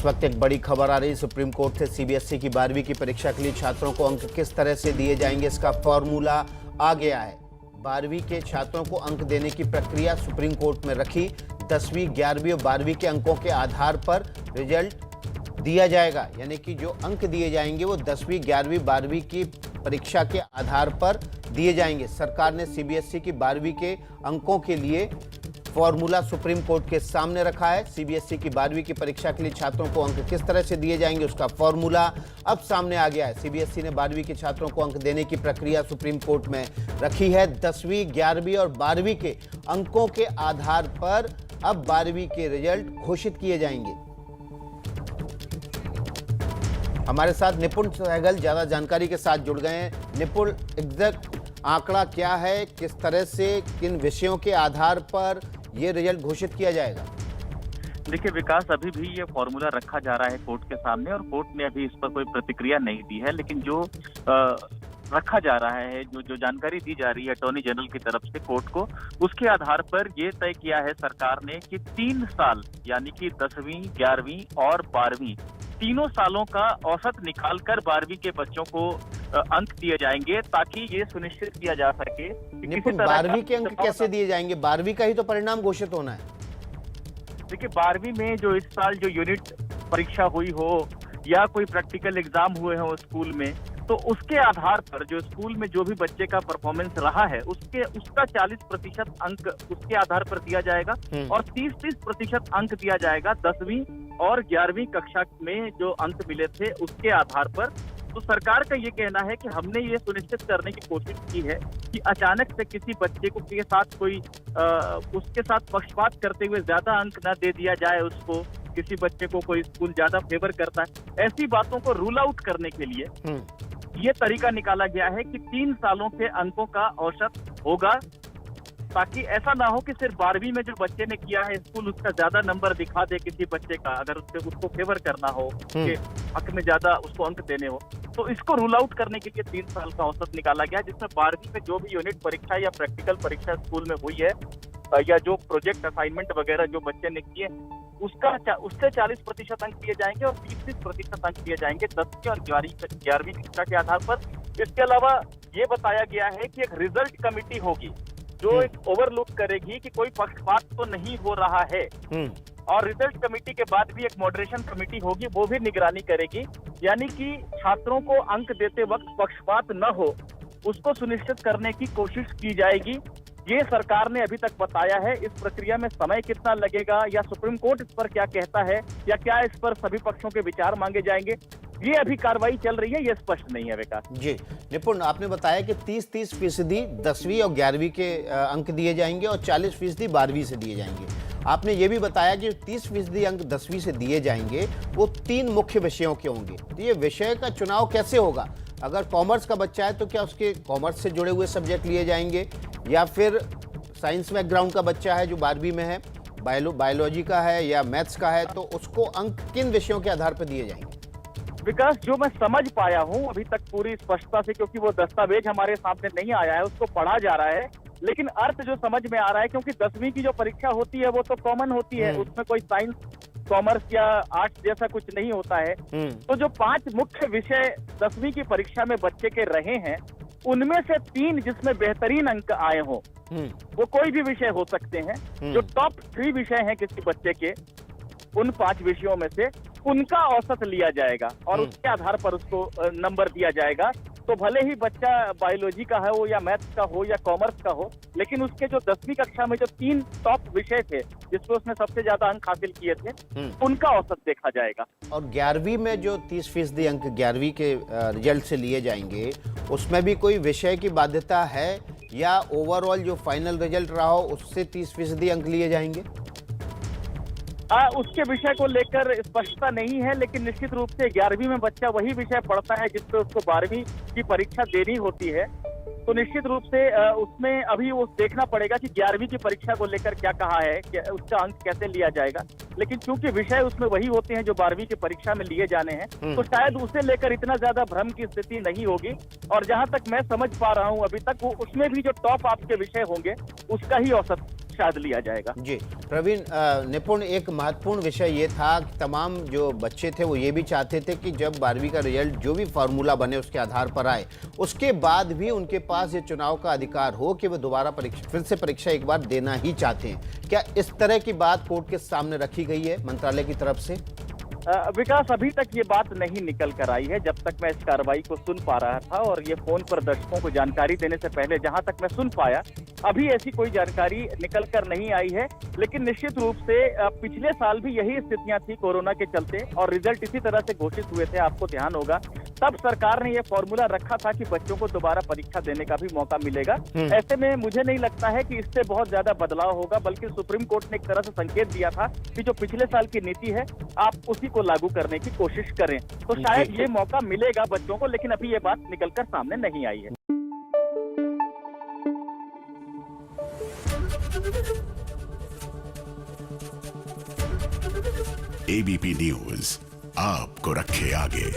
इस वक्त एक बड़ी खबर आ रही है सुप्रीम कोर्ट से। सीबीएसई की 12वीं की परीक्षा के लिए छात्रों को अंक किस तरह से दिए जाएंगे, इसका फॉर्मूला आ गया है। 12वीं के छात्रों को अंक देने की प्रक्रिया सुप्रीम कोर्ट में रखी। 10वीं, 11वीं और 12वीं के अंकों के आधार पर रिजल्ट दिया जाएगा, यानी कि जो अंक दिए जाएंगे वो 10वीं, 11वीं, 12वीं की परीक्षा के आधार पर दिए जाएंगे। सरकार ने सीबीएसई की 12वीं के अंकों के लिए फॉर्मूला सुप्रीम कोर्ट के सामने रखा है। सीबीएसई की 12वीं की परीक्षा के लिए छात्रों को अंक किस तरह से दिए जाएंगे, उसका फॉर्मूला अब सामने आ गया है। सीबीएसई ने 12वीं के छात्रों को अंक देने की प्रक्रिया सुप्रीम कोर्ट में रखी है। 10वीं, 11वीं और 12वीं के अंकों के आधार पर अब 12वीं के रिजल्ट घोषित किए जाएंगे। हमारे साथ निपुण सहगल ज्यादा जानकारी के साथ जुड़ गए हैं। निपुण, एग्जैक्ट आंकड़ा क्या है, किस तरह से किन विषयों के आधार पर ये रिजल्ट घोषित किया जाएगा? देखिए विकास, अभी भी ये फॉर्मूला रखा जा रहा है कोर्ट के सामने और कोर्ट ने अभी इस पर कोई प्रतिक्रिया नहीं दी है। लेकिन जो रखा जा रहा है, जो जानकारी दी जा रही है अटॉर्नी जनरल की तरफ से कोर्ट को, उसके आधार पर ये तय किया है सरकार ने कि 3 साल यानी कि 10वीं, 11वीं और 12वीं तीनों सालों का औसत निकालकर 12वीं के बच्चों को अंक दिए जाएंगे, ताकि ये सुनिश्चित किया जा सके कि किसी तरह 12वीं के अंक कैसे दिए जाएंगे? 12वीं का ही तो परिणाम घोषित होना है। देखिए 12वीं में जो इस साल जो यूनिट परीक्षा हुई हो या कोई प्रैक्टिकल एग्जाम हुए हो स्कूल में, तो उसके आधार पर जो स्कूल में जो भी बच्चे का परफॉर्मेंस रहा है उसका 40% अंक उसके आधार पर दिया जाएगा और 30% अंक दिया जाएगा 10वीं और 11वीं कक्षा में जो अंक मिले थे उसके आधार पर। तो सरकार का ये कहना है कि हमने ये सुनिश्चित करने की कोशिश की है कि अचानक से किसी बच्चे को के साथ कोई उसके साथ पक्षपात करते हुए ज्यादा अंक न दे दिया जाए, उसको किसी बच्चे को कोई स्कूल ज्यादा फेवर करता है, ऐसी बातों को रूल आउट करने के लिए ये तरीका निकाला गया है कि 3 सालों के अंकों का औसत होगा, ताकि ऐसा ना हो कि सिर्फ 12वीं में जो बच्चे ने किया है स्कूल उसका ज्यादा नंबर दिखा दे किसी बच्चे का, अगर उसको फेवर करना हो, कि हक में ज्यादा उसको अंक देने हो। तो इसको रूल आउट करने के लिए 3 साल का औसत निकाला गया, जिसमें 12वीं में जो भी यूनिट परीक्षा या प्रैक्टिकल परीक्षा स्कूल में हुई है या जो प्रोजेक्ट असाइनमेंट वगैरह जो बच्चे ने किए उससे 40% अंक दिए जाएंगे और 30% अंक दिए जाएंगे 10वीं और 11वीं कक्षा के आधार पर। इसके अलावा ये बताया गया है कि एक रिजल्ट कमेटी होगी जो एक ओवरलुक करेगी कि कोई पक्षपात तो नहीं हो रहा है, और रिजल्ट कमेटी के बाद भी एक मॉडरेशन कमेटी होगी, वो भी निगरानी करेगी, यानी कि छात्रों को अंक देते वक्त पक्षपात न हो उसको सुनिश्चित करने की कोशिश की जाएगी। ये सरकार ने अभी तक बताया है। इस प्रक्रिया में समय कितना लगेगा या सुप्रीम कोर्ट इस पर क्या कहता है या क्या इस पर सभी पक्षों के विचार मांगे जाएंगे, ये अभी कार्रवाई चल रही है, ये स्पष्ट नहीं है विकास जी। निपुण, आपने बताया कि 30% 10वीं और 11वीं के अंक दिए जाएंगे और 40% 12वीं से दिए जाएंगे। आपने ये भी बताया कि 30% अंक 10वीं से दिए जाएंगे वो 3 मुख्य विषयों के होंगे। तो ये विषय का चुनाव कैसे होगा? अगर कॉमर्स का बच्चा है तो क्या उसके कॉमर्स से जुड़े हुए सब्जेक्ट लिए जाएंगे, या फिर साइंस बैकग्राउंड का बच्चा है जो 12वीं में है, बायोलॉजी का है या मैथ्स का है, तो उसको अंक किन विषयों के आधार पर दिए जाएंगे? विकास, जो मैं समझ पाया हूँ अभी तक पूरी स्पष्टता से, क्योंकि वो दस्तावेज हमारे सामने नहीं आया है, उसको पढ़ा जा रहा है, लेकिन अर्थ जो समझ में आ रहा है, क्योंकि 10वीं की जो परीक्षा होती है वो तो कॉमन होती है, उसमें कोई साइंस, कॉमर्स या आर्ट्स जैसा कुछ नहीं होता है। तो जो 5 मुख्य विषय 10वीं की परीक्षा में बच्चे के रहे हैं, उनमें से 3 जिसमें बेहतरीन अंक आए हों, वो कोई भी विषय हो सकते हैं। जो टॉप 3 विषय हैं किसी बच्चे के, उन 5 विषयों में से उनका औसत लिया जाएगा और उसके आधार पर उसको नंबर दिया जाएगा। तो भले ही बच्चा बायोलॉजी का हो या मैथ्स का हो या कॉमर्स का हो, लेकिन उसके जो 10वीं कक्षा में जो 3 टॉप विषय थे जिसमें उसने सबसे ज्यादा अंक हासिल किए थे, उनका औसत देखा जाएगा। और 11वीं में जो 30% अंक 11वीं के रिजल्ट से लिए जाएंगे, उसमें भी कोई विषय की बाध्यता है या ओवरऑल जो फाइनल रिजल्ट रहा हो उससे 30% अंक लिए जाएंगे? उसके विषय को लेकर स्पष्टता नहीं है, लेकिन निश्चित रूप से 11वीं में बच्चा वही विषय पढ़ता है जिस पे उसको 12वीं की परीक्षा देनी होती है, तो निश्चित रूप से उसमें अभी वो देखना पड़ेगा कि 11वीं की परीक्षा को लेकर क्या कहा है, उसका अंक कैसे लिया जाएगा। लेकिन चूंकि विषय उसमें वही होते हैं जो 12वीं की परीक्षा में लिए जाने हैं, तो शायद उसे लेकर इतना ज्यादा भ्रम की स्थिति नहीं होगी। और जहां तक मैं समझ पा रहा हूं अभी तक, वो उसमें भी जो टॉप आपके विषय होंगे उसका ही औसत शायद लिया जाएगा। जी प्रवीण, निपुण, एक महत्वपूर्ण विषय ये था कि तमाम जो बच्चे थे वो ये भी चाहते थे कि जब 12वीं का रिजल्ट जो भी फार्मूला बने उसके आधार पर आए, उसके बाद भी उनके पास ये चुनाव का अधिकार हो कि वो दोबारा फिर से परीक्षा एक बार देना ही चाहते हैं। क्या इस तरह की बात कोर्ट के सामने रखी गई है मंत्रालय की तरफ से? विकास, अभी तक ये बात नहीं निकल कर आई है। जब तक मैं इस कार्रवाई को सुन पा रहा था और ये फोन पर दर्शकों को जानकारी देने से पहले जहां तक मैं सुन पाया, अभी ऐसी कोई जानकारी निकल कर नहीं आई है। लेकिन निश्चित रूप से पिछले साल भी यही स्थितियां थी कोरोना के चलते, और रिजल्ट इसी तरह से घोषित हुए थे, आपको ध्यान होगा। तब सरकार ने यह फॉर्मूला रखा था कि बच्चों को दोबारा परीक्षा देने का भी मौका मिलेगा। ऐसे में मुझे नहीं लगता है कि इससे बहुत ज्यादा बदलाव होगा, बल्कि सुप्रीम कोर्ट ने एक तरह से संकेत दिया था कि जो पिछले साल की नीति है आप उसी को लागू करने की कोशिश करें। तो शायद ये मौका मिलेगा बच्चों को, लेकिन अभी ये बात निकलकर सामने नहीं आई है। एबीपी न्यूज आपको रखे आगे।